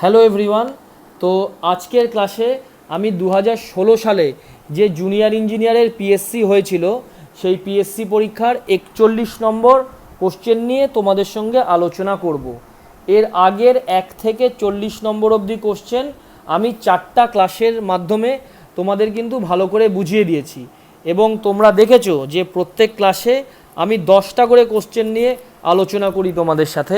Hello everyone. তো আজকের ক্লাসে আমি 2016 সালে যে জুনিয়র ইঞ্জিনিয়ারের পিএসসি হয়েছিল সেই পিএসসি পরীক্ষার 41 নম্বর কোশ্চেন নিয়ে তোমাদের সঙ্গে আলোচনা করব। এর আগের 1 থেকে 40 নম্বর অবধি কোশ্চেন আমি 4টা ক্লাসের মাধ্যমে তোমাদের কিন্তু ভালো করে বুঝিয়ে দিয়েছি এবং তোমরা দেখেছো যে প্রত্যেক ক্লাসে আমি 10টা করে কোশ্চেন নিয়ে আলোচনা করি তোমাদের সাথে।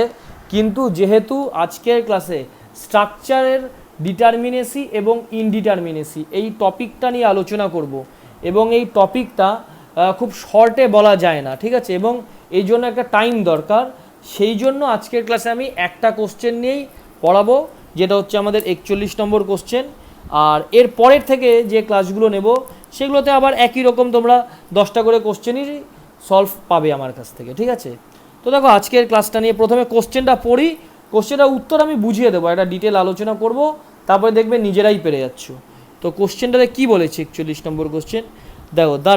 কিন্তু যেহেতু আজকের ক্লাসে স্ট্রাকচারের ডিটারমিনেসি এবং ইনডিটারমিনেসি এই টপিকটা নিয়ে আলোচনা করব এবং এই টপিকটা খুব শর্টে বলা যায় না, ঠিক আছে, এবং এই জন্য একটা টাইম দরকার। সেই জন্য আজকের ক্লাসে আমি একটা কোশ্চেন নিয়েই পড়াবো, যেটা হচ্ছে আমাদের 41 নম্বর কোশ্চেন। আর এর পরের থেকে যে ক্লাসগুলো নেব সেগুলোতে আবার একই রকম তোমরা 10টা করে কোশ্চেনই সলভ পাবে আমার কাছ থেকে, ঠিক আছে। তো দেখো আজকের ক্লাসটা নিয়ে প্রথমে কোশ্চেনটা পড়ি, কোশ্চেনটার উত্তর আমি বুঝিয়ে দেবো, একটা ডিটেল আলোচনা করব, তারপরে দেখবে নিজেরাই পেরে যাচ্ছ। তো কোশ্চেনটাতে কী বলেছে 41 নম্বর কোশ্চেন, দেখো the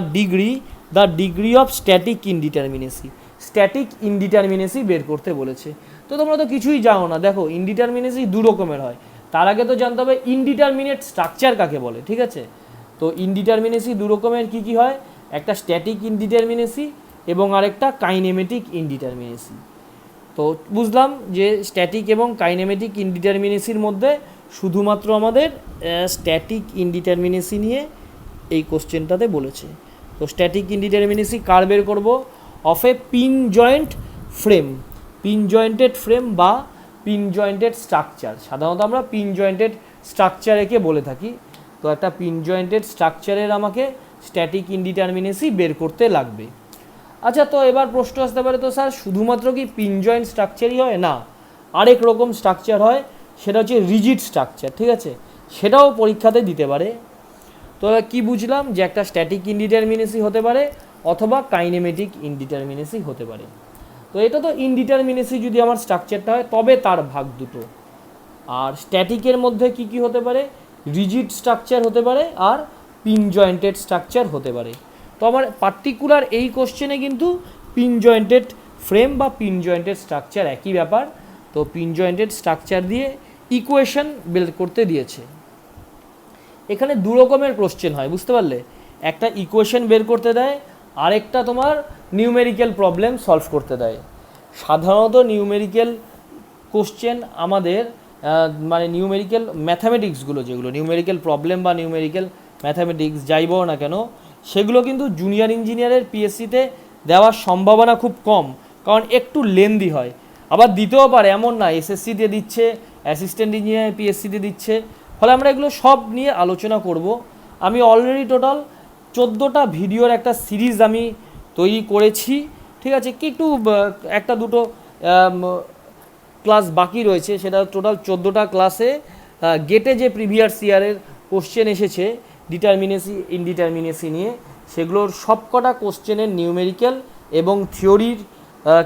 degree of static indeterminacy, static indeterminacy বের করতে বলেছে। তো তোমরা তো কিছুই জানো না। দেখো ইনডিটারমিনেসি দু রকমের হয়, তার আগে তো জানতে হবে ইনডিটারমিনেট স্ট্রাকচার কাকে বলে, ঠিক আছে। তো ইনডিটারমিনেসি দু রকমের কী কী হয়, একটা স্ট্যাটিক ইনডিটারমিনেসি এবং আরেকটা কাইনেমেটিক ইনডিটারমিনেসি। তো বুঝলাম যে স্ট্যাটিক এবং কাইনেমেটিক ইনডিটারমিনেসির মধ্যে শুধুমাত্র আমাদের স্ট্যাটিক ইনডিটারমিনেসি নিয়ে এই কোশ্চেনটাতে বলেছে। তো স্ট্যাটিক ইনডিটারমিনেসি কার বের করব, of A pin joint frame, pin jointed frame বা পিন জয়েন্টেড স্ট্রাকচার। সাধারণত আমরা পিন জয়েন্টেড স্ট্রাকচার একে বলে থাকি। তো একটা পিন জয়েন্টেড স্ট্রাকচারের আমাকে স্ট্যাটিক ইনডিটারমিনেসি বের করতে লাগবে। আচ্ছা, তো এবার প্রশ্ন আসতে পারে, তো স্যার শুধুমাত্র কি পিন জয়েন্ট স্ট্রাকচারই হয়? না, আরেক রকম স্ট্রাকচার হয়, সেটা হচ্ছে রিজিড স্ট্রাকচার, ঠিক আছে, সেটাও পরীক্ষাতে দিতে পারে। তো কি বুঝলাম, যে একটা স্ট্যাটিক ইনডিটারমিনেসি হতে পারে অথবা কাইনেমেটিক ইনডিটারমিনেসি হতে পারে। তো এটা তো ইনডিটারমিনেসি যদি আমার স্ট্রাকচারটা হয় তবে তার ভাগ দুটো। আর স্ট্যাটিকের মধ্যে কি কি হতে পারে, রিজিড স্ট্রাকচার হতে পারে আর পিন জয়েন্টেড স্ট্রাকচার হতে পারে। তো আমার পার্টিকুলার এই কোশ্চেনে কিন্তু পিন জয়েন্টেড ফ্রেম বা পিন জয়েন্টেড স্ট্রাকচার একই ব্যাপার। তো পিন জয়েন্টেড স্ট্রাকচার দিয়ে ইকুয়েশন বের করতে দিয়েছে। এখানে দু রকমের কোশ্চেন হয়, বুঝতে পারলে, একটা ইকুয়েশন বের করতে দেয়, আরেকটা তোমার নিউমেরিক্যাল প্রবলেম সলভ করতে দেয়। সাধারণত নিউমেরিক্যাল কোশ্চেন আমাদের মানে নিউমেরিক্যাল ম্যাথামেটিক্সগুলো, যেগুলো নিউমেরিক্যাল প্রবলেম বা নিউমেরিক্যাল ম্যাথামেটিক্স যাই বলো না কেন, সেগুলো কিন্তু জুনিয়র ইঞ্জিনিয়ারের পিএসসিতে দেওয়ার সম্ভাবনা খুব কম, কারণ একটু লেন্দি হয়। আবার দিতেও পারে, এমন না, এসএসসিতে দিচ্ছে, অ্যাসিস্ট্যান্ট ইঞ্জিনিয়ার পিএসসিতে দিচ্ছে। ফলে আমরা এগুলো সব নিয়ে আলোচনা করব। আমি অলরেডি টোটাল 14টা ভিডিওর একটা সিরিজ আমি তৈরি করেছি, ঠিক আছে। কি একটু একটা দুটো ক্লাস বাকি রয়েছে, সেটা টোটাল 14টা ক্লাসে গেটে যে প্রিভিয়াস ইয়ারের কোশ্চেন এসেছে ডিটারমিনেসি ইনডিটারমিনেসি নিয়ে, সেগুলোর সবকটা কোশ্চেনের নিউমেরিক্যাল এবং থিওরির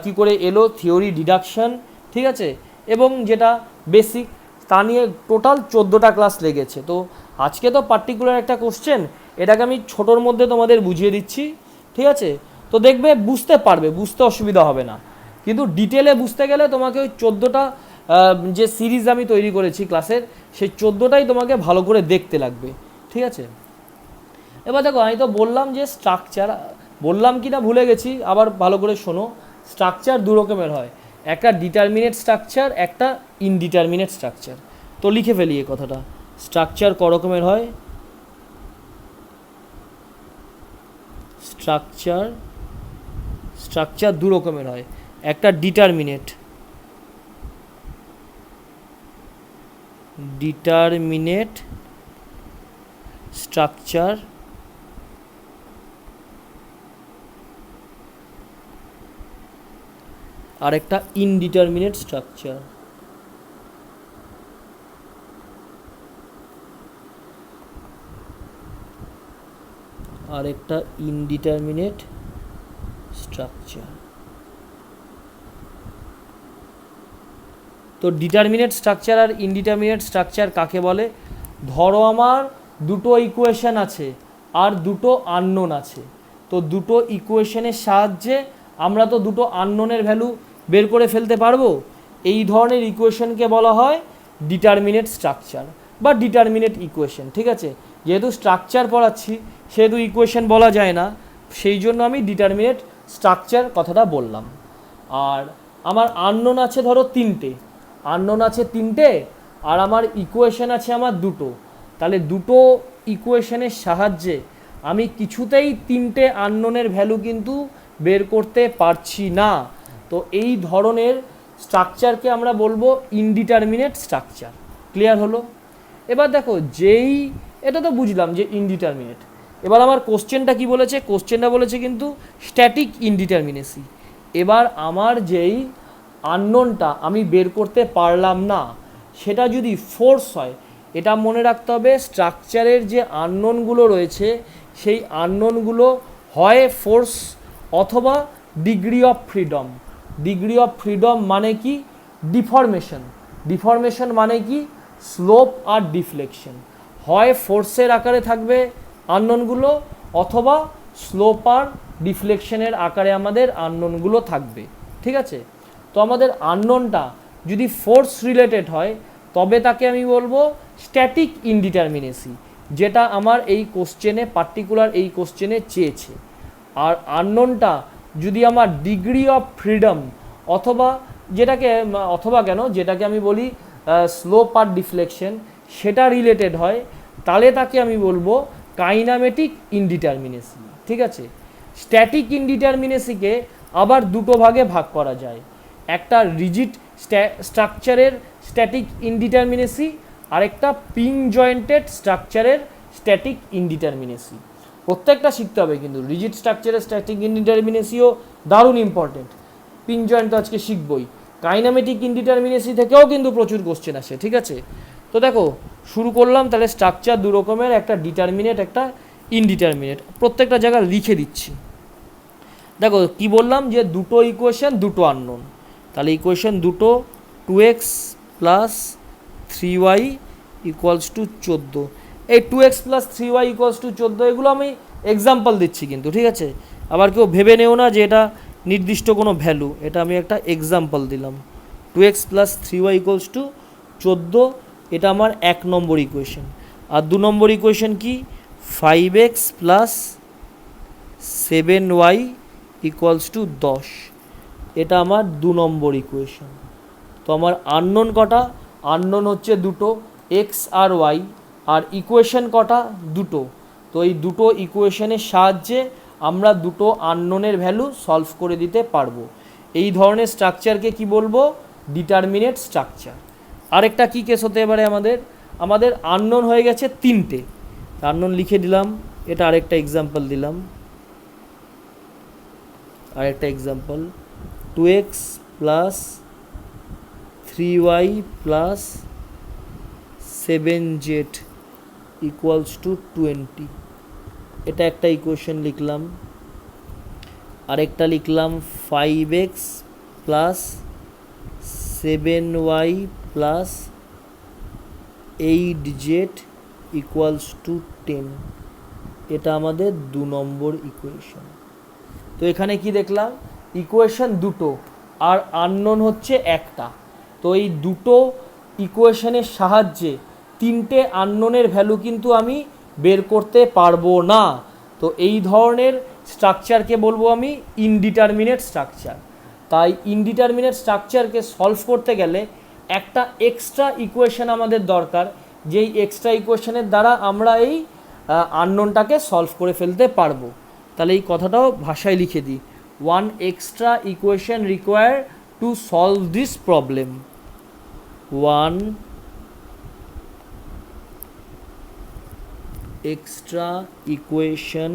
কি করে এলো, থিওরি ডিডাকশন, ঠিক আছে, এবং যেটা বেসিক, তা নিয়ে টোটাল 14টা ক্লাস লেগেছে। তো আজকে তো পার্টিকুলার একটা কোশ্চেন, এটাকে আমি ছোটোর মধ্যে তোমাদের বুঝিয়ে দিচ্ছি, ঠিক আছে। তো দেখবে বুঝতে পারবে, বুঝতে অসুবিধা হবে না। কিন্তু ডিটেলে বুঝতে গেলে তোমাকে ওই 14টা যে সিরিজ আমি তৈরি করেছি ক্লাসের, সেই 14টাই তোমাকে ভালো করে দেখতে লাগবে, ঠিক আছে। এবার দেখো, আমি তো বললাম যে স্ট্রাকচার, বললাম কি না ভুলে গেছি, আবার ভালো করে শোনো। স্ট্রাকচার দু রকমের হয়, একটা ডিটারমিনেট স্ট্রাকচার, একটা ইনডিটারমিনেট স্ট্রাকচার। তো লিখে ফেলি এই কথাটা, স্ট্রাকচার ক রকমের হয়, স্ট্রাকচার দু রকমের হয়, একটা ডিটারমিনেট স্ট্রাকচার আর একটা ইনডিটারমিনেট স্ট্রাকচার। আর একটা ইনডিটারমিনেট স্ট্রাকচার। তো ডিটারমিনেট স্ট্রাকচার আর ইনডিটারমিনেট স্ট্রাকচার কাকে বলে, ধরো আমার দুটো ইকুয়েশন আছে আর দুটো আননোন আছে। তো দুটো ইকুয়েশনের সাহায্যে আমরা তো দুটো আননোনের ভ্যালু বের করে ফেলতে পারবো। এই ধরনের ইকুয়েশনকে বলা হয় ডিটারমিনেট স্ট্রাকচার বা ডিটারমিনেট ইকুয়েশন। ঠিক আছে, যেহেতু স্ট্রাকচার পড়াচ্ছি সেহেতু ইকুয়েশন বলা যায় না, সেই জন্য আমি ডিটারমিনেট স্ট্রাকচার কথাটা বললাম। আর আমার আননোন আছে ধরো তিনটে, আননোন আছে তিনটে, আর আমার ইকুয়েশন আছে আমার দুটো, তাহলে দুটো ইকুয়েশনের সাহায্যে আমি কিছুতেই তিনটে আননোনের ভ্যালু কিন্তু বের করতে পারছি না। তো এই ধরনের স্ট্রাকচারকে আমরা বলবো ইনডিটারমিনেট স্ট্রাকচার। ক্লিয়ার হলো? এবার দেখো, যেই এটা তো বুঝলাম যে ইনডিটারমিনেট, এবার আমার কোশ্চেনটা কি বলেছে, কোশ্চেনটা বলেছে কিন্তু স্ট্যাটিক ইনডিটারমিনেসি। এবার আমার যেই আননোনটা আমি বের করতে পারলাম না সেটা যদি ফোর্স হয়, এটা মনে রাখতে হবে স্ট্রাকচারের যে আননোনগুলো রয়েছে সেই আননোনগুলো হয় ফোর্স অথবা degree of freedom. Degree of freedom মানে কি? ডিফরমেশন। ডিফরমেশন মানে কি? স্লোপ আর ডিফ্লেকশন। হয় ফোর্সের আকারে থাকবে আননোনগুলো অথবা স্লোপ আর ডিফ্লেকশনের আকারে আমাদের আননোনগুলো থাকবে। ঠিক আছে, তো আমাদের আননোনটা যদি ফোর্স রিলেটেড হয় তবে তাকে আমি বলবো স্ট্যাটিক ইনডিটারমিনেসি, যেটা আমার এই কোশ্চেনে পার্টিকুলার এই কোশ্চেনে চেয়েছে। আর আননোনটা যদি আমার ডিগ্রি অফ ফ্রিডম অথবা যেটাকে আমি বলি স্লোপ আর ডিফ্লেকশন সেটা রিলেটেড হয়, তাহলে তাকে আমি বলবো কাইনামেটিক ইনডিটারমিনেসি। ঠিক আছে, স্ট্যাটিক ইনডিটারমিনেসিকে আবার দুটো ভাগে ভাগ করা যায়, একটা রিজিড স্ট্রাকচারের স্ট্যাটিক ইনডিটারমিনেসি আর একটা পিন জয়েন্টেড স্ট্রাকচারের স্ট্যাটিক ইনডিটারমিনেসি। প্রত্যেকটা শিখতে হবে কিন্তু, রিজিড স্ট্রাকচারের স্ট্যাটিক ইনডিটারমিনেসিও দারুণ ইম্পর্টেন্ট, পিন জয়েন্ট তো আজকে শিখবই। কাইনামেটিক ইনডিটারমিনেসি থেকেও কিন্তু প্রচুর কোশ্চেন আসে। ঠিক আছে, তো দেখো শুরু করলাম, তাহলে স্ট্রাকচার দু রকমের, একটা ডিটারমিনেট একটা ইনডিটারমিনেট। প্রত্যেকটা জায়গায় লিখে দিচ্ছি। দেখো কি বললাম যে দুটো ইকুয়েশন দুটো আননোন, তাহলে ইকুয়েশন দুটো 2x plus 3y equals to 14। এই 2x plus 3y equals to 14 এগুলো আমি এক্সাম্পল দিচ্ছি কিন্তু। ঠিক আছে, আবার কেউ ভেবে নেও না যে এটা নির্দিষ্ট কোনো ভ্যালু, এটা আমি একটা এক্সাম্পল দিলাম। 2x plus 3y equals to 14, এটা আমার 1 নম্বর ইকুয়েশন। আর 2 নম্বর ইকুয়েশন কি? 5x plus 7y equals to 10, এটা আমার 2 নম্বর ইকুয়েশন। তো আমার আননোন কটা? আননোন হচ্ছে দুটো, এক্স আর ওয়াই। আর ইকুয়েশন কটা? দুটো। তো এই দুটো ইকুয়েশনের সাহায্যে আমরা দুটো আননোনের ভ্যালু সলভ করে দিতে পারবো। এই ধরনের স্ট্রাকচারকে কি বলবো? Determinant structure. আরেকটা কি কেস হতে পারে আমাদের আননোন হয়ে গেছে তিনটে, আননোন লিখে দিলাম, এটা আরেকটা এক্সাম্পল দিলাম। আরেকটা example 2x plus 3y plus 7z equals to 20, এটা একটা ইকুয়েশন লিখলাম। আরেকটা লিখলাম 5x plus 7y plus 8z equals to 10, এটা আমাদের 2 নম্বর ইকুয়েশন। তো এখানে কি দেখলাম? ইকুয়েশন দুটো আর আননোন হচ্ছে একটা। তো এই দুটো ইকুয়েশনের সাহায্যে তিনটে আননোনের ভ্যালু কিন্তু আমি বের করতে পারবো না। তো এই ধরনের স্ট্রাকচারকে বলবো আমি ইনডিটারমিনেট স্ট্রাকচার। তাই ইনডিটারমিনেট স্ট্রাকচারকে সলভ করতে গেলে একটা এক্সট্রা ইকুয়েশন আমাদের দরকার, যেই এক্সট্রা ইকুয়েশনের দ্বারা আমরা এই আননোনটাকে সলভ করে ফেলতে পারবো। তাহলে এই কথাটাও ভাষায় লিখে দিই, 1 extra equation required to solve this problem. 1 extra equation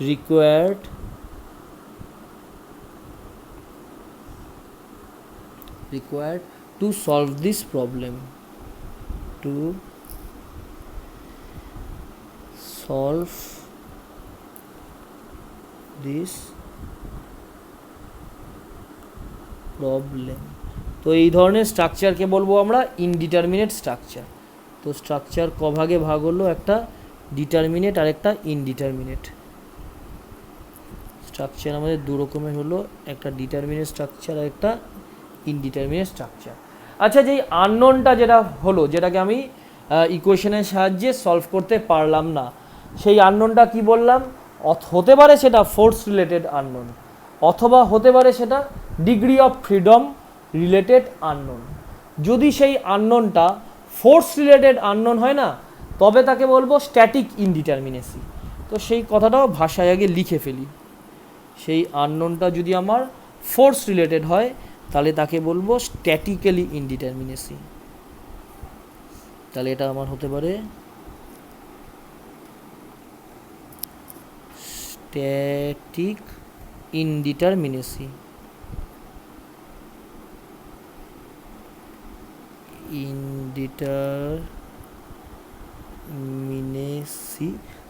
required to solve this problem. To solve this problem. তো এই ধরনের স্ট্রাকচারকে বলবো আমরা ইনডিটারমিনেট স্ট্রাকচার। তো স্ট্রাকচার ক ভাগে ভাগ হলো? একটা ডিটারমিনেট আর একটা ইনডিটারমিনেট। স্ট্রাকচার আমাদের দু রকমের হলো, একটা ডিটারমিনেট স্ট্রাকচার আর একটা ইনডিটারমিনেট স্ট্রাকচার। আচ্ছা, যেই আননোনটা যেটা হলো, যেটাকে আমি ইকুয়েশনের সাহায্যে সলভ করতে পারলাম না, সেই আননোনটা কি বললাম? হতে পারে সেটা ফোর্স রিলেটেড আননোন, অথবা হতে পারে সেটা degree of freedom related unknown. যদি সেই আননোনটা ফোর্স রিলেটেড আননোন হয় না, তবে তাকে বলবো স্ট্যাটিক ইনডিটারমিনেসি। তো সেই কথাটাও ভাষায় আগে লিখে ফেলি। সেই আননোনটা যদি আমার ফোর্স রিলেটেড হয়, তাহলে তাকে বলবো স্ট্যাটিক্যালি ইনডিটারমিনেসি। তাহলে এটা আমার হতে পারে স্ট্যাটিক ইনডিটারমিনেসি।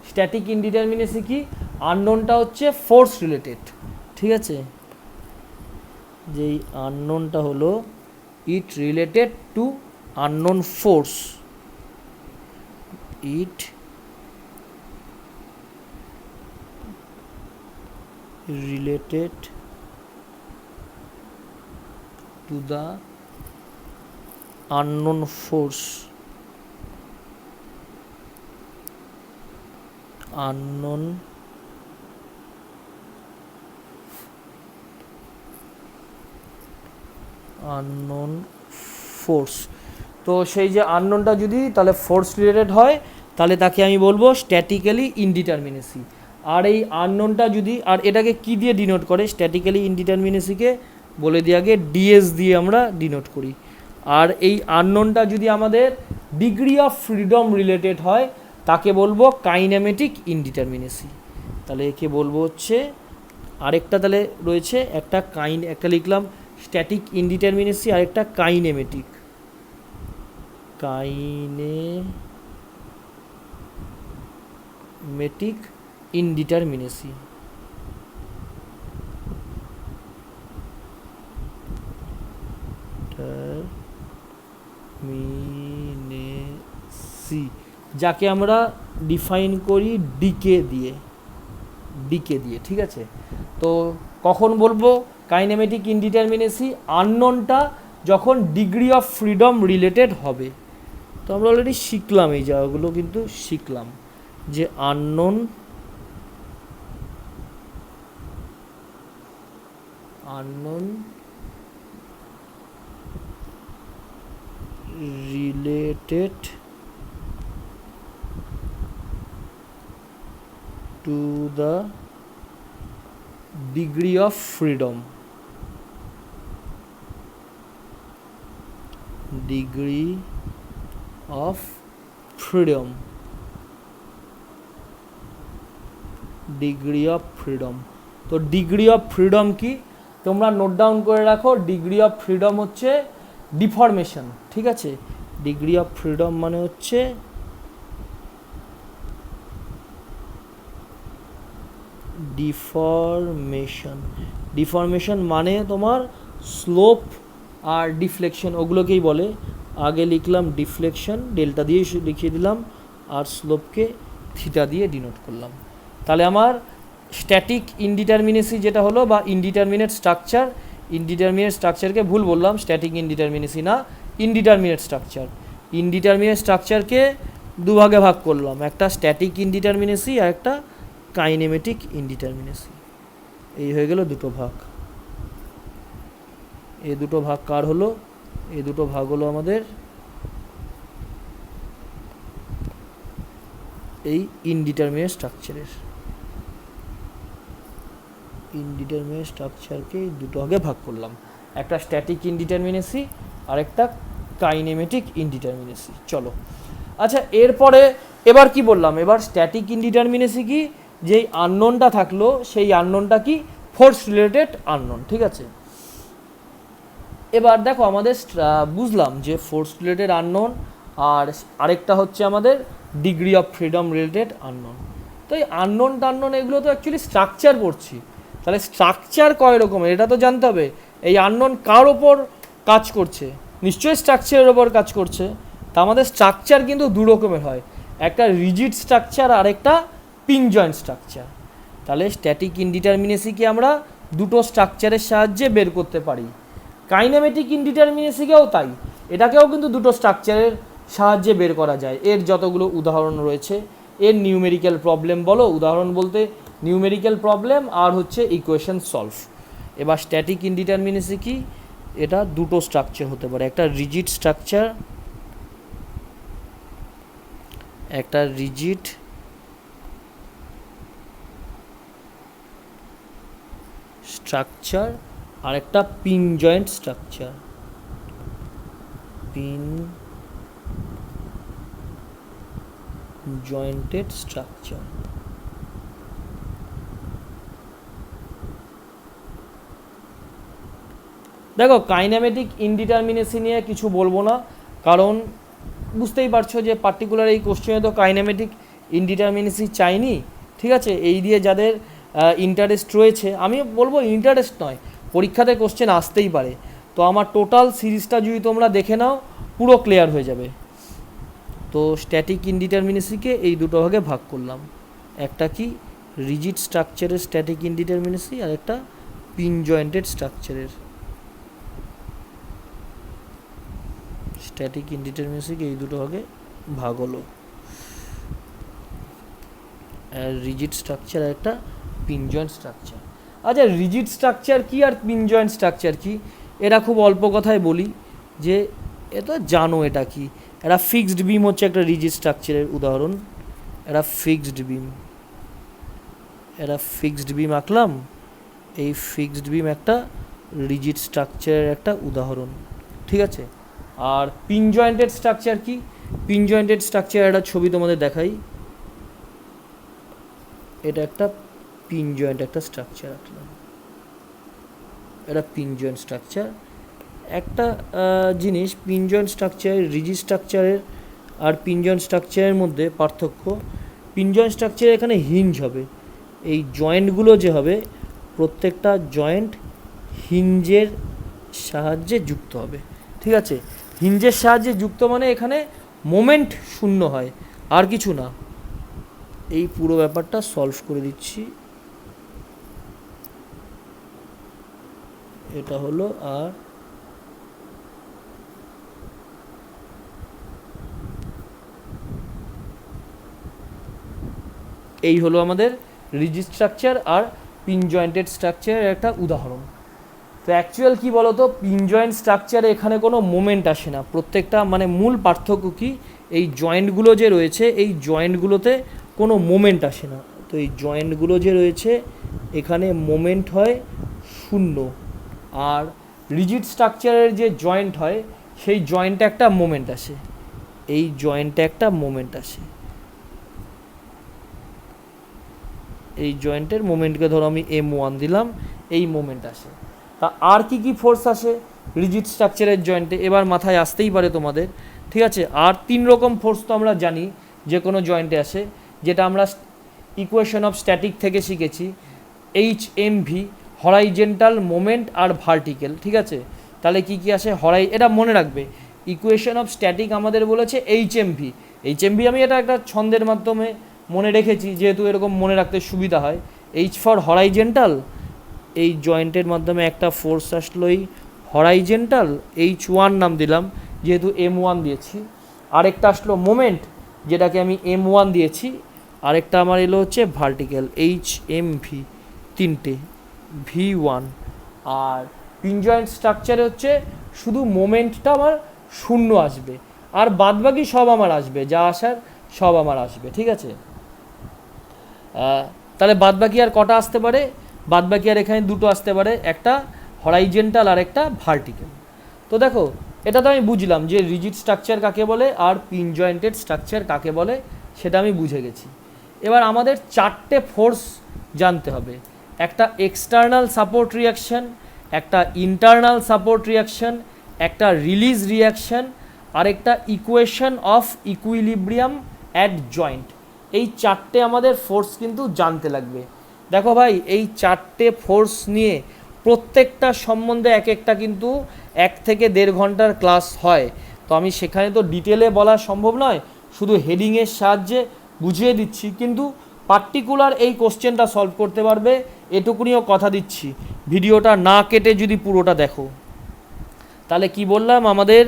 স্ট্যাটিক ইনডিটারমিনেসি কি? আননোনটা হচ্ছে ফোর্স রিলেটেড, ঠিক আছে? যেই আননোনটা হলো it related to unknown force, it related to the unknown force, unknown force. তো সেই যে আননোনটা যদি তাহলে ফোর্স রিলেটেড হয়, তাহলে তাকে আমি বলবো স্ট্যাটিক্যালি ইনডিটারমিনেসি। আর এই আননোনটা যদি, আর এটাকে কি দিয়ে ডিনোট করে? স্ট্যাটিক্যালি ইনডিটারমিনেসিকে বলে দিয়ে আগে ডিএস দিয়ে আমরা ডিনোট করি। আর এই আননোনটা যদি আমাদের ডিগ্রি অফ ফ্রিডম রিলেটেড হয়, তাকে বলবো কাইনেমেটিক ইনডিটারমিনেসি। তাহলে একে বলবো হচ্ছে, আরেকটা তাহলে রয়েছে, একটা লিখলাম স্ট্যাটিক ইনডিটারমিনেসি, আরেকটা কাইনেমেটিক ইনডিটারমিনেসি। যাকে আমরা ডিফাইন করি ডিকে দিয়ে, ঠিক আছে? তো কখন বলবো কাইনেমেটিক ইনডিটারমিনেসি? আননোনটা যখন ডিগ্রি অফ ফ্রিডম রিলেটেড হবে। তো আমরা অলরেডি শিখলাম, এই জায়গাগুলো কিন্তু শিখলাম যে unknown related to the degree of freedom, degree of freedom, degree of freedom। তো ডিগ্রি অফ ফ্রিডম কি? তোমরা নোট ডাউন করে রাখো। ডিগ্রি অফ ফ্রিডম হচ্ছে ডিফরমেশন, ঠিক আছে? ডিগ্রি অফ ফ্রিডম মানে হচ্ছে ডিফরমেশন মানে তোমার স্লোপ আর ডিফ্লেকশন, ওগুলোকেই বলে। আগে লিখলাম ডিফ্লেকশন, ডেল্টা দিয়ে লিখিয়ে দিলাম, আর স্লোপকে থিটা দিয়ে ডিনোট করলাম। তাহলে আমার স্ট্যাটিক ইনডিটারমিনেসি যেটা হলো, বা ইনডিটারমিনেট স্ট্রাকচারকে ভুল বললাম, স্ট্যাটিক ইনডিটারমিনেসি না, ইনডিটারমিনেট স্ট্রাকচারকে দুভাগে ভাগ করলাম, একটা স্ট্যাটিক ইনডিটারমিনেসি আর একটা কাইনেমেটিক ইনডিটারমিনেসি। এই হয়ে গেল দুটো ভাগ। এই দুটো ভাগ কার হলো? এই দুটো ভাগ হলো আমাদের এই ইনডিটারমিনেট স্ট্রাকচারকে দুটো ভাগে ভাগ করলাম, একটা স্ট্যাটিক ইনডিটারমিনেসি আর একটা কাইনেমেটিক ইনডিটারমিনেসি। চলো, আচ্ছা, এরপরে এবার কি বললাম? এবার স্ট্যাটিক ইনডিটারমিনেসি কি? যেই আননোনটা থাকলো সেই আননোনটা কি? ফোর্স রিলেটেড আননোন, ঠিক আছে? এবার দেখো, আমাদের বুঝলাম যে ফোর্স রিলেটেড আননোন, আর আরেকটা হচ্ছে আমাদের degree of freedom related unknown. তো এই আননোন এগুলো তো অ্যাকচুয়ালি স্ট্রাকচার পড়ছি। তাহলে স্ট্রাকচার কয় রকমের এটা তো জানতে হবে। এই আননোন কার ওপর কাজ করছে? নিশ্চয়ই স্ট্রাকচারের ওপর কাজ করছে। তা আমাদের স্ট্রাকচার কিন্তু দু রকমের হয়, একটা রিজিড স্ট্রাকচার আর একটা পিন জয়েন্ট স্ট্রাকচার। তাহলে স্ট্যাটিক ইনডিটারমিনেসিকে আমরা দুটো স্ট্রাকচারের সাহায্যে বের করতে পারি। কাইনেমেটিক ইনডিটারমিনেসিকেও তাই, এটাকেও কিন্তু দুটো স্ট্রাকচারের সাহায্যে বের করা যায়। এর যতগুলো উদাহরণ রয়েছে, এর নিউমেরিক্যাল প্রবলেম বলো, উদাহরণ বলতে নিউমেরিক্যাল প্রবলেম আর হচ্ছে ইকুয়েশন সলভ। এবার স্ট্যাটিক ইনডিটারমিনেসি কি, এটা দুটো স্ট্রাকচার হতে পারে, একটা রিজিড স্ট্রাকচার, একটা রিজিড স্ট্রাকচার আর একটা pin joint structure. Pin jointed structure. দেখো কাইনেমেটিক ইনডিটারমিনেসি নিয়ে কিছু বলবো না, কারণ বুঝতেই পারছো যে পার্টিকুলার এই কোশ্চেনে তো কাইনেমেটিক ইনডিটারমিনেসি চাইনি, ঠিক আছে। এই দিয়ে যাদের ইন্টারেস্ট রয়েছে, আমি বলবো ইন্টারেস্ট নয়, পরীক্ষাতে কোশ্চেন আসতেই পারে, তো আমার টোটাল সিরিজটা যদি তোমরা দেখে নাও পুরো ক্লিয়ার হয়ে যাবে। তো স্ট্যাটিক ইনডিটারমিনেসিকে এই দুটো ভাগে ভাগ করলাম, একটা কি রিজিড স্ট্রাকচারের স্ট্যাটিক ইনডিটারমিনেসি আর একটা পিন জয়েন্টেড স্ট্রাকচারের স্ট্যাটিক ইনডিটারমিনেসিকে এই দুটো ভাগে ভাগ হলো, রিজিড স্ট্রাকচার আর একটা পিন জয়েন্ট স্ট্রাকচার। আচ্ছা রিজিড স্ট্রাকচার কি আর পিন জয়েন্ট স্ট্রাকচার কি, এরা খুব অল্প কথায় বলি যে এ তো জানো এটা কি। একটা ফিক্সড বিম হচ্ছে একটা রিজিড স্ট্রাকচারের উদাহরণ, একটা ফিক্সড বিম, একটা ফিক্সড বিম আঁকলাম, এই ফিক্সড বিম একটা রিজিড স্ট্রাকচারের একটা উদাহরণ, ঠিক আছে। আর পিন জয়েন্টেড স্ট্রাকচার কি, পিন জয়েন্টেড স্ট্রাকচার একটা ছবি তোমাদের দেখাই, এটা একটা পিন জয়েন্ট একটা স্ট্রাকচার আঁকলাম, এটা পিন জয়েন্ট স্ট্রাকচার। একটা জিনিস পিন জয়েন্ট স্ট্রাকচারের রিজিড স্ট্রাকচারের আর পিন জয়েন্ট স্ট্রাকচারের মধ্যে পার্থক্য, পিন জয়েন্ট স্ট্রাকচারে এখানে হিঞ্জ হবে, এই জয়েন্টগুলো যে হবে প্রত্যেকটা জয়েন্ট হিঞ্জের সাহায্যে যুক্ত হবে, ঠিক আছে। হিঞ্জের সাহায্যে যুক্ত মানে এখানে মোমেন্ট শূন্য হয়, আর কিছু না। এই পুরো ব্যাপারটা সলভ করে দিচ্ছি, এটা হলো, আর এই হলো আমাদের রিজিড স্ট্রাকচার আর পিন জয়েন্টেড স্ট্রাকচারের একটা উদাহরণ। তো অ্যাকচুয়াল কী বলো তো, পিন জয়েন্ট স্ট্রাকচারে এখানে কোনো মোমেন্ট আসে না, প্রত্যেকটা মানে মূল পার্থক্য কি, এই জয়েন্টগুলো যে রয়েছে এই জয়েন্টগুলোতে কোনো মোমেন্ট আসে না, তো এই জয়েন্টগুলো যে রয়েছে এখানে মোমেন্ট হয় শূন্য, আর রিজিড স্ট্রাকচারের যে জয়েন্ট হয় সেই জয়েন্টে একটা মোমেন্ট আসে, এই জয়েন্টে একটা মোমেন্ট আসে, এই জয়েন্টের মোমেন্টকে ধরো আমি M1 দিলাম, এই মোমেন্ট আসে। তা আর কি কি ফোর্স আসে রিজিড স্ট্রাকচারের জয়েন্টে, এবার মাথায় আসতেই পারে তোমাদের, ঠিক আছে। আর 3 রকম ফোর্স তো আমরা জানি যে কোনো জয়েন্টে আসে, যেটা আমরা ইকুয়েশন অফ স্ট্যাটিক থেকে শিখেছি, HMV, হরাইজেন্টাল, মোমেন্ট আর ভার্টিক্যাল, ঠিক আছে। তাহলে কি কি আসে, এটা মনে রাখবে, ইকুয়েশন অফ স্ট্যাটিক আমাদের বলেছে HMV, আমি এটা একটা ছন্দের মাধ্যমে মনে রেখেছি যেহেতু এরকম মনে রাখতে সুবিধা হয়। H ফর হরাইজেন্টাল, এই জয়েন্টের মাধ্যমে একটা ফোর্স আসলো এই হরাইজেন্টাল, H1 নাম দিলাম যেহেতু M1 দিয়েছি। আরেকটা আসলো মোমেন্ট, যেটাকে আমি M1 দিয়েছি। আরেকটা আমার এলো হচ্ছে ভার্টিক্যাল, HMV, 3টে, V1। আর পিন জয়েন্ট স্ট্রাকচারে হচ্ছে শুধু মোমেন্টটা আমার শূন্য আসবে, আর বাদবাকি সব আমার আসবে, যা আসার সব আমার আসবে, ঠিক আছে। তাহলে বাদবাকি আর কটা আসতে পারে, বাদবাকি আর এখানে দুটো আসতে পারে, একটা হরাইজেন্টাল আর একটা ভার্টিক্যাল। তো দেখো এটা তো আমি বুঝলাম যে রিজিড স্ট্রাকচার কাকে বলে আর পিন জয়েন্টেড স্ট্রাকচার কাকে বলে, সেটা আমি বুঝে গেছি। এবার আমাদের 4টে ফোর্স জানতে হবে, একটা এক্সটার্নাল সাপোর্ট রিয়াকশন, একটা ইন্টারনাল সাপোর্ট রিয়াকশন, একটা রিলিজ রিয়াকশন, আর একটা equation of equilibrium at joint. এই 4টে আমাদের ফোর্স কিন্তু জানতে লাগবে। দেখো ভাই এই 4টে ফোর্স নিয়ে প্রত্যেকটা সম্বন্ধে এক একটা কিন্তু 1 থেকে 1.5 ঘন্টার ক্লাস হয়, তো আমি সেখানে তো ডিটেলে বলা সম্ভব নয়, শুধু হেডিংয়ের সাহায্যে বুঝিয়ে দিচ্ছি, কিন্তু পার্টিকুলার এই কোশ্চেনটা সলভ করতে পারবে, এটুকুনিও কথা দিচ্ছি। ভিডিওটা না কেটে যদি পুরোটা দেখো, তাহলে কি বললাম, আমাদের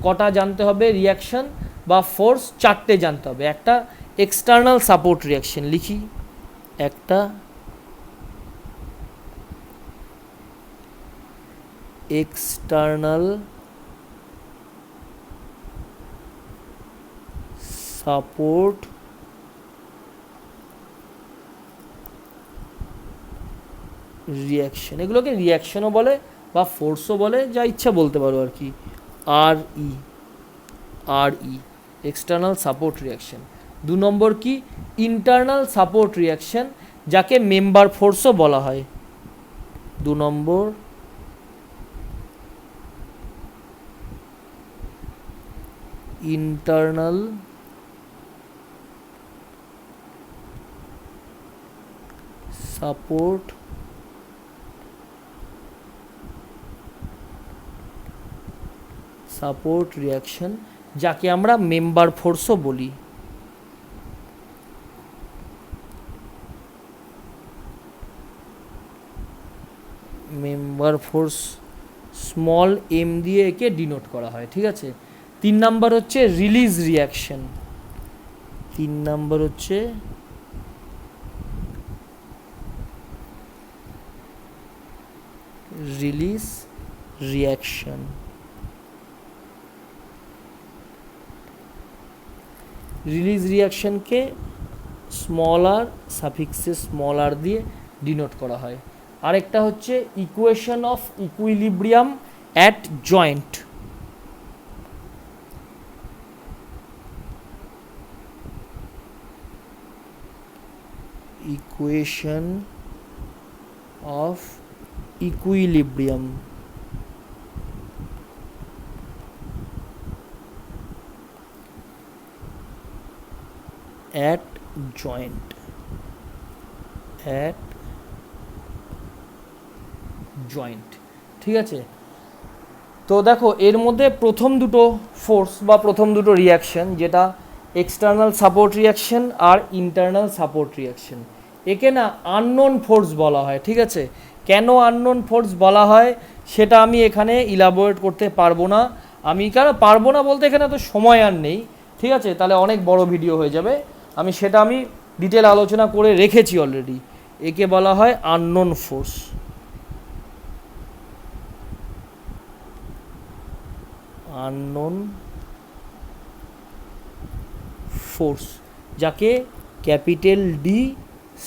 কটা জানতে হবে রিয়াকশন বা ফোর্স, চারটে জানতে হবে। একটা এক্সটার্নাল সাপোর্ট রিয়াকশন, লিখি একটা এক্সটার্নাল সাপোর্ট রিয়াকশন, এগুলোকে রিয়াকশনও বলে বা ফোর্সও বলে, যা ইচ্ছা বলতে পারো আর কি। আর ই এক্সটার্নাল সাপোর্ট রিয়াকশন। 2 নম্বর কি, ইন্টারনাল সাপোর্ট রিয়াকশন, যাকে মেম্বার ফোর্সও বলা হয়। 2 নম্বর ইন্টারনাল সাপোর্ট রিয়াকশন, যাকে আমরা মেম্বার ফোর্সও বলি। মেম্বার ফোর্স স্মল এম দিয়ে একে ডিনোট করা হয়, ঠিক আছে। 3 নাম্বার হচ্ছে রিলিজ রিয়াকশন। 3 নাম্বার হচ্ছে রিলিজ রিয়াকশন। রিলিজ রিয়াকশনকে স্মল আর সাফিক্সে স্মল আর দিয়ে ডিনোট করা হয়। আরেকটা হচ্ছে equation of equilibrium at joint. Equation of equilibrium at joint, ঠিক আছে। তো দেখো এর মধ্যে প্রথম দুটো ফোর্স বা প্রথম দুটো রিয়াকশন, যেটা এক্সটার্নাল সাপোর্ট রিয়াকশন আর ইন্টারনাল সাপোর্ট রিয়াকশন, একে না আননোন ফোর্স বলা হয়, ঠিক আছে। কেন আননোন ফোর্স বলা হয় সেটা আমি এখানে ইলাবোরেট করতে পারবো না। আমি কেন পারবো না বলতে, এখানে তো সময় আর নেই, ঠিক আছে, তাহলে অনেক বড় ভিডিও হয়ে যাবে। সেটা আমি ডিটেল আলোচনা করে রেখেছি অলরেডি। একে বলা হয় আননোন ফোর্স। আননোন ফোর্স, যাকে ক্যাপিটাল ডি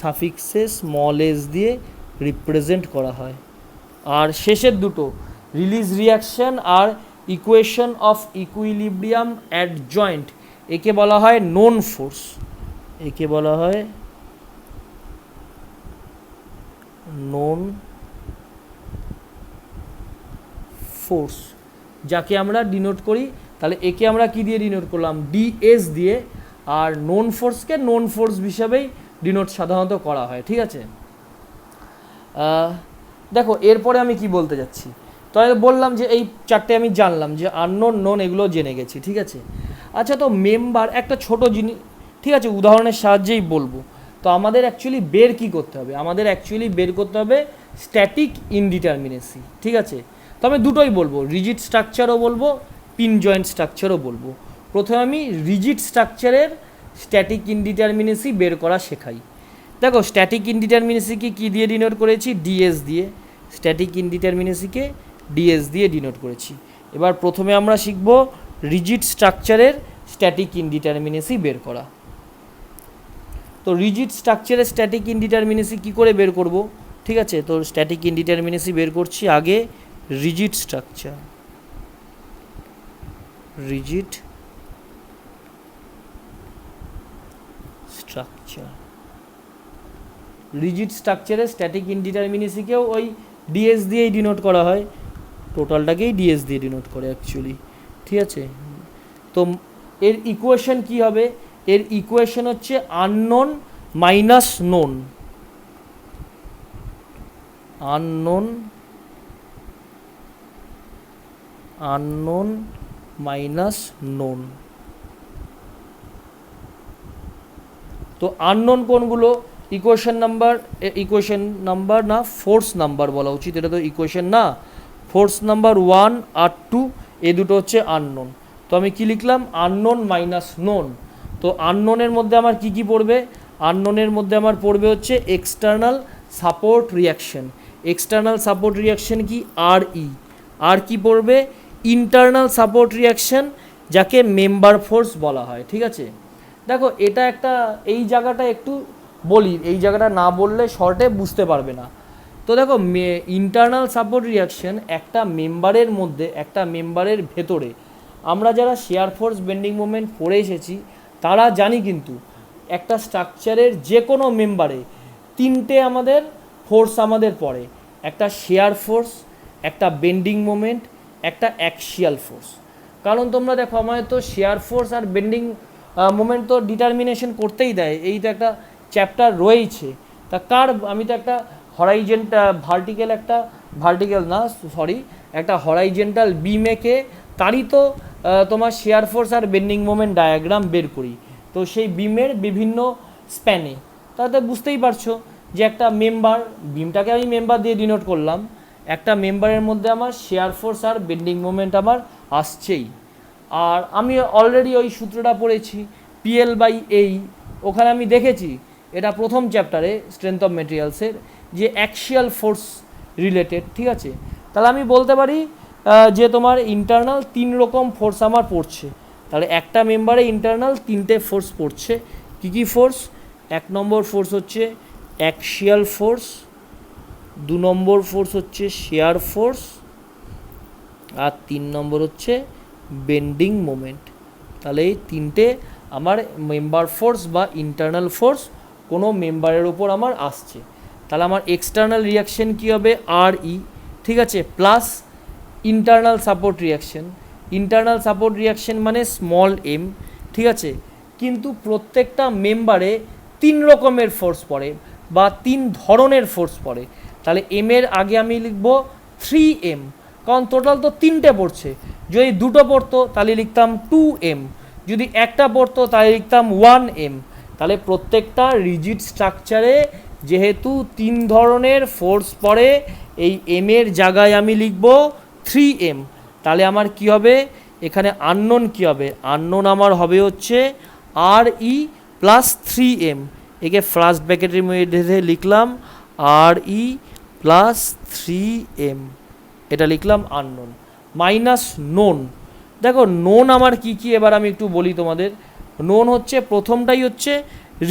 সাফিক্সে স্মল এস দিয়ে রিপ্রেজেন্ট করা হয়। আর শেষের দুটো রিলিজ রিয়াকশন আর equation of equilibrium at joint, একে বলা হয় নোন ফোর্স। একে বলা হয় নোন ফোর্স, যাকে আমরা ডিনোট করি। তাহলে একে আমরা কি দিয়ে ডিনোট করলাম, ডিএস দিয়ে। আর নোন ফোর্সকে নোন ফোর্স হিসাবেই ডিনোট সাধারণত করা হয়, ঠিক আছে। দেখো এরপরে আমি কি বলতে যাচ্ছি, তাহলে বললাম যে এই চারটে আমি জানলাম, যে আননোন নোন এগুলো জেনে গেছি, ঠিক আছে। আচ্ছা, তো মেম্বার একটা ছোট জিনিস, ঠিক আছে, উদাহরণের সাহায্যেই বলবো। তো আমাদের অ্যাকচুয়ালি বের কি করতে হবে, আমাদের অ্যাকচুয়ালি বের করতে হবে স্ট্যাটিক ইনডিটারমিনেসি, ঠিক আছে। তো আমি দুটোই বলবো, রিজিড স্ট্রাকচারও বলবো, পিন জয়েন্ট স্ট্রাকচারও বলবো। প্রথমে আমি রিজিড স্ট্রাকচারের স্ট্যাটিক ইনডিটারমিনেসি বের করা শেখাই। দেখো স্ট্যাটিক ইনডিটারমিনেসিকে কী দিয়ে ডিনোট করেছি, ডিএস দিয়ে। স্ট্যাটিক ইনডিটারমিনেসিকে ডিএস দিয়ে ডিনোট করেছি। এবার প্রথমে আমরা শিখব রিজিড স্ট্রাকচারের স্ট্যাটিক ইনডিটারমিনেসি বের করা। তো রিজিড স্ট্রাকচারের স্ট্যাটিক ইনডিটারমিনেসি কী করে বের করব, ঠিক আছে। তো স্ট্যাটিক ইনডিটারমিনেসি বের করছি আগে rigid structure. Rigid structure, rigid স্ট্রাকচারের স্ট্যাটিক ইনডিটারমিনেসিকেও ওই ডিএস দিয়েই ডিনোট করা হয়, টোটালটাকেই ডিএস দিয়ে ডিনোট করে অ্যাকচুয়ালি, ঠিক আছে। তো এর ইকুয়েশন কি হবে, এর ইকুয়েশন হচ্ছে unknown minus known. Unknown minus known. তো আননোন কোনগুলো, ইকুয়েশন নাম্বার না ফোর্স নাম্বার বলা উচিত, এটা তো ইকুয়েশন না, ফোর্স নাম্বার 1 আর 2 এই দুটো হচ্ছে আননোন। তো আমি কি লিখলাম, আননোন মাইনাস নোন। তো আননোনের মধ্যে আমার কি কি পড়বে, আননোনের মধ্যে আমার পড়বে হচ্ছে external support reaction. External support reaction কি, আর ই। আর কি পড়বে, ইন্টারনাল সাপোর্ট রিয়াকশন, যাকে মেম্বার ফোর্স বলা হয়। ঠিক আছে, দেখো এটা একটা, এই জায়গাটা একটু বলি, এই জায়গাটা না বললে শর্টে বুঝতে পারবে না। তো দেখো ইন্টারনাল সাপোর্ট রিয়াকশন একটা মেম্বারের মধ্যে, একটা মেম্বারের ভেতরে, আমরা যারা শেয়ার ফোর্স বেন্ডিং মোমেন্ট পড়ে এসেছি তারা জানি কিন্তু একটা স্ট্রাকচারের যে কোনো মেম্বারে তিনটে আমাদের ফোর্স আমাদের পড়ে, একটা শেয়ার ফোর্স, একটা বেন্ডিং মোমেন্ট, একটা অ্যাক্সিয়াল ফোর্স। কারণ তোমরা দেখো আমাদের তো শেয়ার ফোর্স আর বেন্ডিং মোমেন্ট তো ডিটারমিনেশন করতেই দেয়, এই তো একটা চ্যাপ্টার রয়েছে। তা কার, আমি তো একটা একটা হরাইজেন্টাল বিম এঁকে তারই তো তোমার শেয়ার ফোর্স আর বেন্ডিং মোমেন্ট ডায়াগ্রাম বের করি। তো সেই বিমের বিভিন্ন স্প্যানে, তাতে বুঝতেই পারছো যে একটা মেম্বার, বিমটাকে আমি মেম্বার দিয়ে ডিনোট করলাম, একটা মেম্বারের মধ্যে আমার শেয়ার ফোর্স আর বেন্ডিং মোমেন্ট আমার আসছেই। আর আমি অলরেডি ওই সূত্রটা পড়েছি PL/এই, ওখানে আমি দেখেছি এটা প্রথম চ্যাপ্টারে স্ট্রেংথ অফ মেটেরিয়ালসের, যে অ্যাক্সিয়াল ফোর্স রিলেটেড। ঠিক আছে, তাহলে আমি বলতে পারি যে তোমার ইন্টারনাল 3 রকম ফোর্স আমার পড়ছে। তাহলে একটা মেম্বারে ইন্টারনাল 3টে ফোর্স পড়ছে। কী কী ফোর্স, 1 নম্বর ফোর্স হচ্ছে অ্যাক্সিয়াল ফোর্স, 2 নম্বর ফোর্স হচ্ছে শেয়ার ফোর্স, আর 3 নম্বর হচ্ছে বেন্ডিং মোমেন্ট। তাহলে এই 3টে আমার মেম্বার ফোর্স বা ইন্টারনাল ফোর্স কোনো মেম্বারের ওপর আমার আসছে। তাহলে আমার এক্সটার্নাল রিয়াকশন কী হবে, আর ই। ঠিক আছে, plus internal support reaction. Internal support reaction মানে স্মল এম। ঠিক আছে, কিন্তু প্রত্যেকটা মেম্বারে 3 রকমের ফোর্স পড়ে বা 3 ধরনের ফোর্স পড়ে। তাহলে এম এর আগে আমি লিখব 3m, কারণ টোটাল তো 3টে পড়ছে। যদি 2টো পড়তো তাহলে লিখতাম 2m, যদি একটা পড়তো তাহলে লিখতাম 1m। তাহলে প্রত্যেকটা রিজিড স্ট্রাকচারে যেহেতু 3 ধরনের ফোর্স পড়ে, এই এম এর জায়গায় আমি লিখব 3m। তাহলে আমার কি হবে, এখানে আননোন কি হবে, আননোন আমার হবে হচ্ছে আর ই প্লাস 3m। একে ফার্স্ট ব্র্যাকেটের মধ্যে লিখলাম আর ই প্লাস 3m, এটা লিখলাম আননোন। মাইনাস নোন, দেখো নোন আমার কি কি এবার আমি একটু বলি তোমাদের। নোন হচ্ছে প্রথমটাই হচ্ছে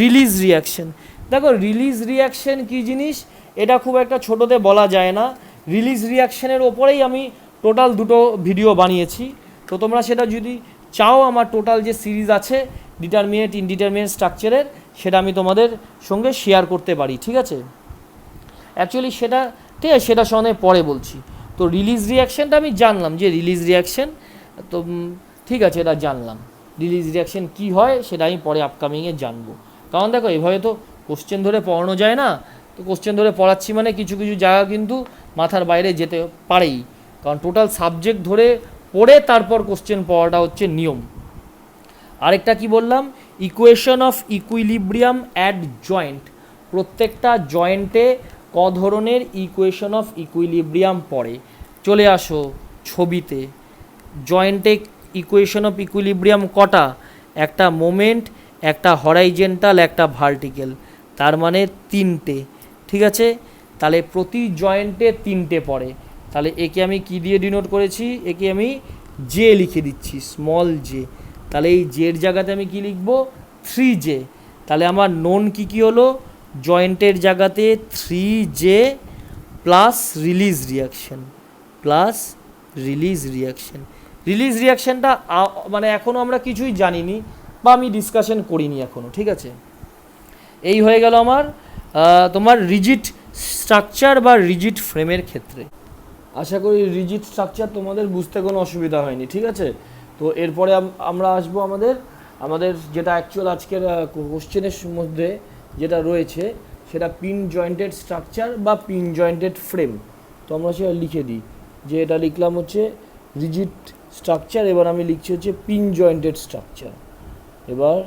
রিলিজ রিয়াকশন। দেখো রিলিজ রিয়াকশন কী জিনিস, এটা খুব একটা ছোটোতে বলা যায় না। রিলিজ রিয়াকশনের ওপরেই আমি টোটাল 2টো ভিডিও বানিয়েছি। তো তোমরা সেটা যদি চাও, আমার টোটাল যে সিরিজ আছে ডিটারমিনেট ইনডিটারমিনেট স্ট্রাকচারের, সেটা আমি তোমাদের সঙ্গে শেয়ার করতে পারি। ঠিক আছে, অ্যাকচুয়ালি সেটা ঠিক আছে, সেটা সঙ্গে পরে বলছি। তো রিলিজ রিয়াকশানটা আমি জানলাম যে রিলিজ রিয়াকশান, তো ঠিক আছে এটা জানলাম। রিলিজ রিয়াকশান কী হয় সেটা আমি পরে আপকামিংয়ে জানবো। কারণ দেখো এভাবে তো কোশ্চেন ধরে পড়ানো যায় না। তো কোশ্চেন ধরে পড়াচ্ছি মানে কিছু কিছু জায়গা কিন্তু মাথার বাইরে যেতে পারেই, কারণ টোটাল সাবজেক্ট ধরে পড়ে তারপর কোশ্চেন পড়াটা হচ্ছে নিয়ম। আরেকটা কি বললাম, equation of equilibrium at joint. প্রত্যেকটা জয়েন্টে ক ধরনের ইকুয়েশন অফ ইকুইলিব্রিয়াম পড়ে। চলে আসো ছবিতে, জয়েন্টে ইকুয়েশন অফ ইকুইলিব্রিয়াম কটা, একটা মোমেন্ট, একটা হরাইজেন্টাল, একটা ভার্টিক্যাল, তার মানে 3টে। ঠিক আছে, তাহলে প্রতি জয়েন্টে 3টে পড়ে। তাহলে একে আমি কি দিয়ে ডিনোট করেছি, একে আমি জে লিখে দিচ্ছি, স্মল জে। তাহলে এই জের জায়গাতে আমি কি লিখব, 3j। তাহলে আমার নোন কি কি হলো, জয়েন্টের জায়গাতে 3j plus release reaction, plus release reaction. Release রিয়াকশানটা মানে এখনও আমরা কিছুই জানিনি বা আমি ডিসকাশন করিনি এখনও। ঠিক আছে, এই হয়ে গেল আমার তোমার রিজিড স্ট্রাকচার বা রিজিড ফ্রেমের ক্ষেত্রে। আশা করি রিজিড স্ট্রাকচার তোমাদের বুঝতে কোনো অসুবিধা হয়নি। ঠিক আছে, তো এরপরে আমরা আসবো আমাদের যেটা অ্যাকচুয়াল আজকের কোশ্চেনের মধ্যে যেটা রয়েছে, সেটা পিন জয়েন্টেড স্ট্রাকচার বা পিন জয়েন্টেড ফ্রেম। তো আমরা সেটা লিখে দিই যে এটা লিখলাম হচ্ছে রিজিড স্ট্রাকচার, এবার আমি লিখছি হচ্ছে পিন জয়েন্টেড স্ট্রাকচার। এবার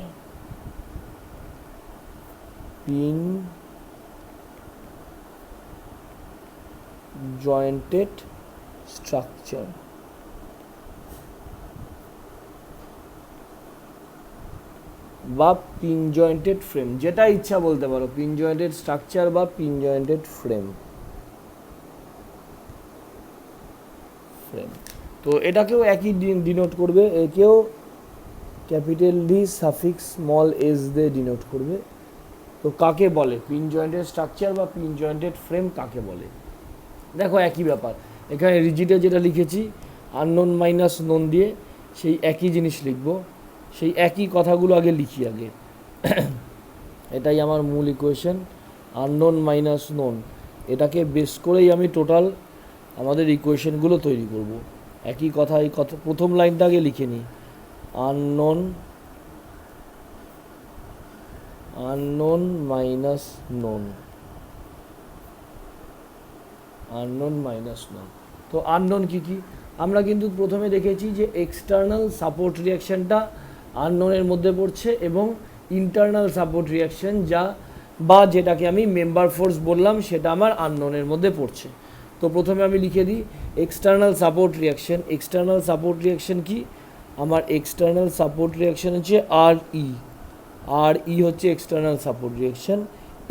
পিন জয়েন্টেড স্ট্রাকচার বা পিন জয়েন্টেড ফ্রেম, যেটা ইচ্ছা বলতে পারো, পিন জয়েন্টেড স্ট্রাকচার বা পিন জয়েন্টেড ফ্রেম। তো এটাকেও একই ডিনোট করবে, একেও capital D suffix small S দিয়ে ডিনোট করবে। তো কাকে বলে পিন জয়েন্টেড স্ট্রাকচার বা পিন জয়েন্টেড ফ্রেম কাকে বলে? দেখো একই ব্যাপার, এখানে রিজিডে যেটা লিখেছি আননোন মাইনাস নোন দিয়ে সেই একই জিনিস লিখব, সেই একই কথাগুলো আগে লিখি আগে। এটাই আমার মূল ইকুয়েশন, আননোন মাইনাস নোন, এটাকে বেস করেই আমি টোটাল আমাদের ইকুয়েশনগুলো তৈরি করব। একই কথা, এই কথা প্রথম লাইনটা আগে লিখে নিই, unknown minus known, unknown minus known. তো আননোন কী কী আমরা কিন্তু প্রথমে দেখেছি যে এক্সটার্নাল সাপোর্ট রিয়াকশানটা আননোনের মধ্যে পড়ছে এবং ইন্টারনাল সাপোর্ট রিয়াকশান যা বা যেটাকে আমি মেম্বার ফোর্স বললাম সেটা আমার আননোনের মধ্যে পড়ছে। তো প্রথমে আমি লিখে দিই external support reaction. External support reaction কি? আমার এক্সটার্নাল সাপোর্ট রিয়াকশান হচ্ছে আর ই হচ্ছে এক্সটার্নাল সাপোর্ট রিয়াকশান।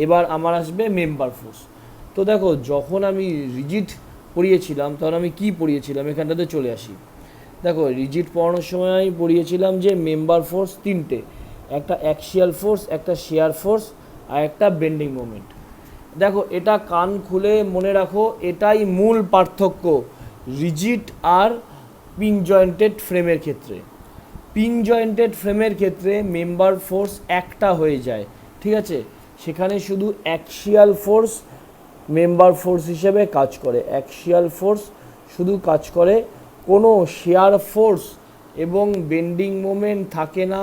এবার আমার আসবে মেম্বার ফোর্স। তো দেখো যখন আমি রিজিড পড়িয়েছিলাম তখন আমি কি পড়িয়েছিলাম, এখানটাতে চলে আসি। দেখো রিজিড পড়ানোর সময় আমি পড়িয়েছিলাম যে মেম্বার ফোর্স তিনটে, একটা অ্যাক্সিয়াল ফোর্স, একটা শিয়ার ফোর্স আর একটা বেন্ডিং মোমেন্ট। দেখো এটা কান খুলে মনে রাখো, এটাই মূল পার্থক্য রিজিড আর পিন জয়েন্টেড ফ্রেমের ক্ষেত্রে। পিন জয়েন্টেড ফ্রেমের ক্ষেত্রে মেম্বার ফোর্স একটা হয়ে যায়, ঠিক আছে, সেখানে শুধু অ্যাক্সিয়াল ফোর্স মেম্বার ফোর্স হিসেবে কাজ করে, অ্যাক্সিয়াল ফোর্স শুধু কাজ করে, কোনো শিয়ার ফোর্স এবং বেন্ডিং মোমেন্ট থাকে না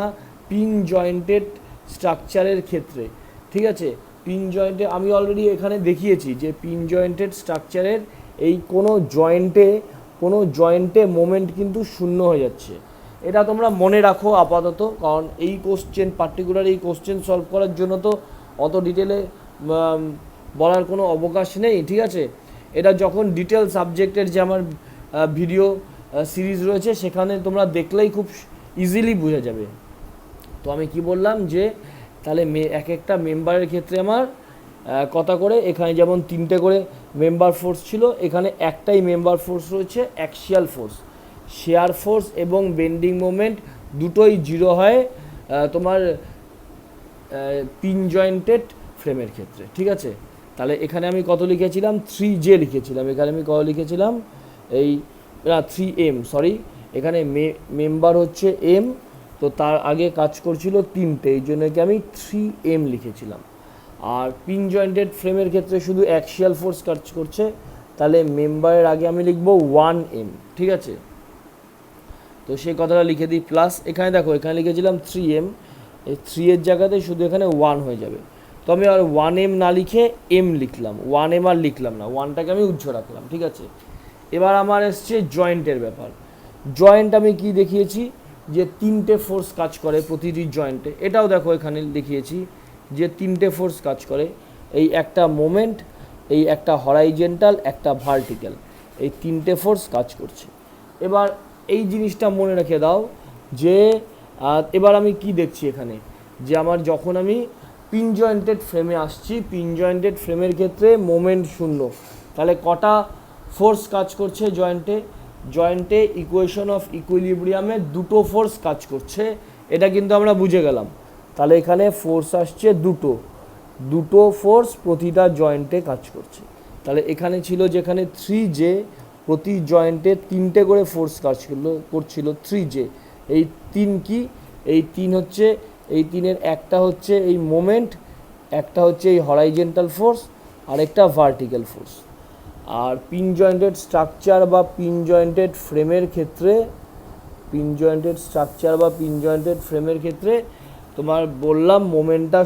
পিন জয়েন্টেড স্ট্রাকচারের ক্ষেত্রে, ঠিক আছে। পিন জয়েন্টে আমি অলরেডি এখানে দেখিয়েছি যে পিন জয়েন্টেড স্ট্রাকচারের এই কোনো জয়েন্টে মোমেন্ট কিন্তু শূন্য হয়ে যাচ্ছে। এটা তোমরা মনে রাখো আপাতত, কারণ এই কোশ্চেন পার্টিকুলার এই কোশ্চেন সলভ করার জন্য তো অত ডিটেলে বলার কোনো অবকাশ নেই, ঠিক আছে। এটা যখন ডিটেল সাবজেক্টের যে আমার ভিডিও সিরিজ রয়েছে সেখানে তোমরা দেখলেই খুব ইজিলি বোঝা যাবে। তো আমি কি বললাম যে তাহলে এক একটা মেম্বারের ক্ষেত্রে আমার কটা করে, এখানে যেমন তিনটে করে মেম্বার ফোর্স ছিল, এখানে একটাই মেম্বার ফোর্স রয়েছে অ্যাক্সিয়াল ফোর্স। শেয়ার ফোর্স এবং বেন্ডিং মোমেন্ট দুটোই জিরো হয় তোমার পিন জয়েন্টেড ফ্রেমের ক্ষেত্রে, ঠিক আছে। তাহলে এখানে আমি কত লিখেছিলাম 3J লিখেছিলাম, এখানে আমি কত লিখেছিলাম এই 3M, সরি এখানে মেম্বার হচ্ছে M, তো তার আগে কাজ করছিল তিনটে, এই জন্য কি আমি 3M লিখেছিলাম। আর পিন জয়েন্টেড ফ্রেমের ক্ষেত্রে শুধু অ্যাক্সিয়াল ফোর্স কাজ করছে, তাহলে মেম্বারের আগে আমি লিখব 1M, ঠিক আছে। তো সেই কথাটা লিখে দিই, প্লাস এখানে দেখো এখানে লিখেছিলাম 3M, এই 3 এর জায়গাতে শুধু এখানে 1 হয়ে যাবে। তো আমি আর 1M না লিখে M লিখলাম, 1M আর লিখলাম না, 1টাকে আমি উজ্জ্ব রাখলাম, ঠিক আছে। এবার আমার এসছে জয়েন্টের ব্যাপার। জয়েন্ট আমি কি দেখিয়েছি যে তিনটে ফোর্স কাজ করে প্রতিটি জয়েন্টে, এটাও দেখো এখানে দেখিয়েছি যে তিনটে ফোর্স কাজ করে, এই একটা মোমেন্ট, এই একটা হরাইজেন্টাল, একটা ভার্টিক্যাল, এই তিনটে ফোর্স কাজ করছে। এবার এই জিনিসটা মনে রেখে দাও যে এবার আমি কি দেখছি এখানে যে আমার যখন আমি পিন জয়েন্টেড ফ্রেমে আসছি, পিন জয়েন্টেড ফ্রেমের ক্ষেত্রে মোমেন্ট শূন্য, তাহলে কটা ফোর্স কাজ করছে জয়েন্টে ইকুয়েশন অফ ইকুইলিব্রিয়ামে দুটো ফোর্স কাজ করছে, এটা কিন্তু আমরা বুঝে গেলাম। তাহলে এখানে ফোর্স আসছে দুটো ফোর্স প্রতিটা জয়েন্টে কাজ করছে। তাহলে এখানে ছিল যেখানে 3J, প্রতি জয়েন্টে তিনটে করে ফোর্স কাজ করছিল 3J। এই তিন কি? এই তিন হচ্ছে, এই তিনের একটা হচ্ছে এই মোমেন্ট, একটা হচ্ছে এই হরাইজেন্টাল ফোর্স, আর একটা ভার্টিক্যাল ফোর্স। আর পিন জয়েন্টেড স্ট্রাকচার বা পিন জয়েন্টেড ফ্রেমের ক্ষেত্রে তোমার বললাম মোমেন্টটা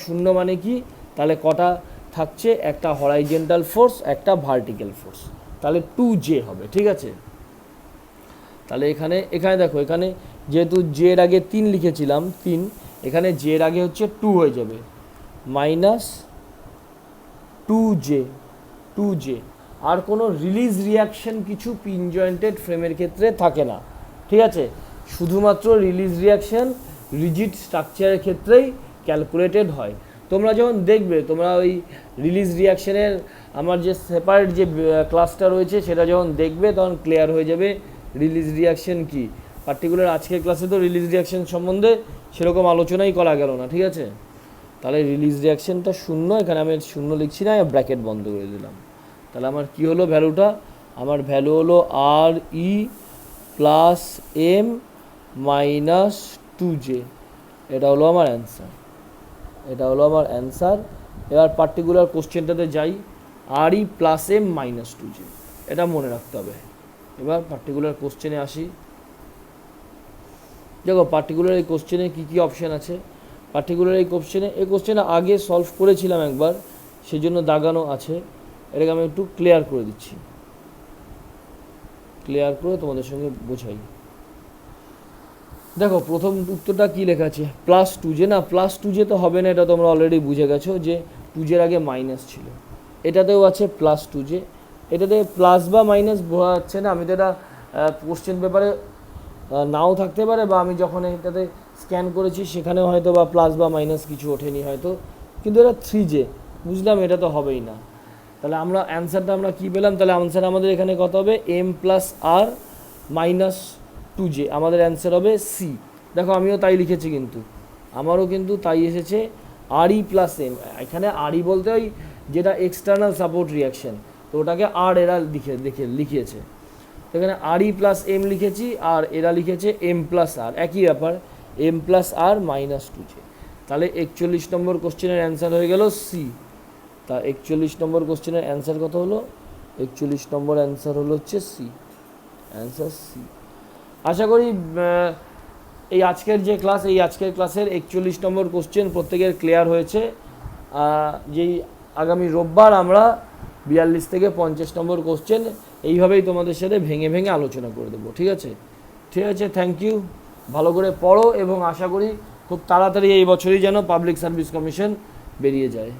শূন্য মানে কি? তাহলে কটা থাকছে? একটা হরাইজেন্টাল ফোর্স, একটা ভার্টিক্যাল ফোর্স, তাহলে 2J হবে, ঠিক আছে। তাহলে এখানে দেখো এখানে যেহেতু J এর আগে 3 লিখেছিলাম, 3, এখানে J এর আগে হচ্ছে 2 হয়ে যাবে, মাইনাস 2J 2J। আর কোনো রিলিজ রিয়াকশন কিছু পিন জয়েন্টেড ফ্রেমের ক্ষেত্রে থাকে না, ঠিক আছে? শুধুমাত্র রিলিজ রিয়াকশন রিজিড স্ট্রাকচারের ক্ষেত্রেই ক্যালকুলেটেড হয়। তোমরা যখন দেখবে, তোমরা ওই রিলিজ রিয়াকশনের আমার যে সেপারেট যে ক্লাসটা রয়েছে সেটা যখন দেখবে তখন ক্লিয়ার হয়ে যাবে রিলিজ রিয়াকশন কি। পার্টিকুলার আজকের ক্লাসে তো রিলিজ রিয়াকশন সম্বন্ধে সেরকম আলোচনাই করা গেল না, ঠিক আছে? তাহলে রিলিজ রিয়াকশনটা শূন্য, এখানে আমি শূন্য লিখছি না, ব্র্যাকেট বন্ধ করে দিলাম। তাহলে আমার কি হলো ভ্যালুটা? আমার ভ্যালু হলো আর ই প্লাস এম মাইনাস 2J। এটা হলো আমার অ্যান্সার, এটা হলো আমার অ্যান্সার। এবার পার্টিকুলার কোশ্চেনটাতে যাই, আর ই প্লাস এম মাইনাস 2J, এটা মনে রাখতে হবে। এবার পার্টিকুলার কোশ্চেনে আসি। দেখো পার্টিকুলার এই কোশ্চেনে কী কী অপশান আছে। পার্টিকুলার এই কোশ্চেনে আগে সলভ করেছিলাম একবার, সেই জন্য দাগানো আছে। এটাকে আমি একটু ক্লিয়ার করে দিচ্ছি, ক্লিয়ার করে তোমাদের সঙ্গে বোঝাই। দেখো প্রথম উত্তরটা কী লেখা আছে, প্লাস 2J। না, প্লাস 2J তো হবে না, এটা তোমরা অলরেডি বুঝে গেছো যে 2J আগে মাইনাস ছিল। এটাতেও আছে প্লাস 2J, এটাতে প্লাস বা মাইনাস বোঝা যাচ্ছে না। আমি তো এটা কোশ্চেন পেপারে নাও থাকতে পারে, বা আমি যখন এটাতে স্ক্যান করেছি সেখানেও হয়তো বা প্লাস বা মাইনাস কিছু ওঠেনি হয়তো, কিন্তু এটা 3J, বুঝলাম এটা তো হবেই না। তাহলে আমরা অ্যান্সারটা আমরা কী পেলাম? তাহলে অ্যান্সার আমাদের এখানে কত হবে? এম প্লাস আর মাইনাস 2J, আমাদের অ্যান্সার হবে সি। দেখো আমিও তাই লিখেছি, কিন্তু আমারও কিন্তু তাই এসেছে, আর ই প্লাস এম। এখানে আর ই বলতে ওই যেটা এক্সটার্নাল সাপোর্ট রিয়াকশন, তো ওটাকে আর এরা লিখিয়েছে। এখানে আর ই প্লাস এম লিখেছি, আর এরা লিখেছে এম প্লাস আর, একই ব্যাপার, এম প্লাস আর মাইনাস 2J। তাহলে 41 নম্বর কোশ্চেনের অ্যান্সার হয়ে গেল সি। তা 41 নম্বর কোশ্চেনের অ্যান্সার কত হলো? 41 নম্বর অ্যান্সার হলো হচ্ছে সি, অ্যান্সার সি। আশা করি এই আজকের যে ক্লাস, এই আজকের ক্লাসের 41 নম্বর কোশ্চেন প্রত্যেকের ক্লিয়ার হয়েছে। যেই আগামী রোববার আমরা 42 থেকে 50 নম্বর কোশ্চেন এইভাবেই তোমাদের সাথে ভেঙে ভেঙে আলোচনা করে দেবো, ঠিক আছে? ঠিক আছে, থ্যাংক ইউ। ভালো করে পড়ো, এবং আশা করি খুব তাড়াতাড়ি এই বছরই যেন পাবলিক সার্ভিস কমিশন বেরিয়ে যায়।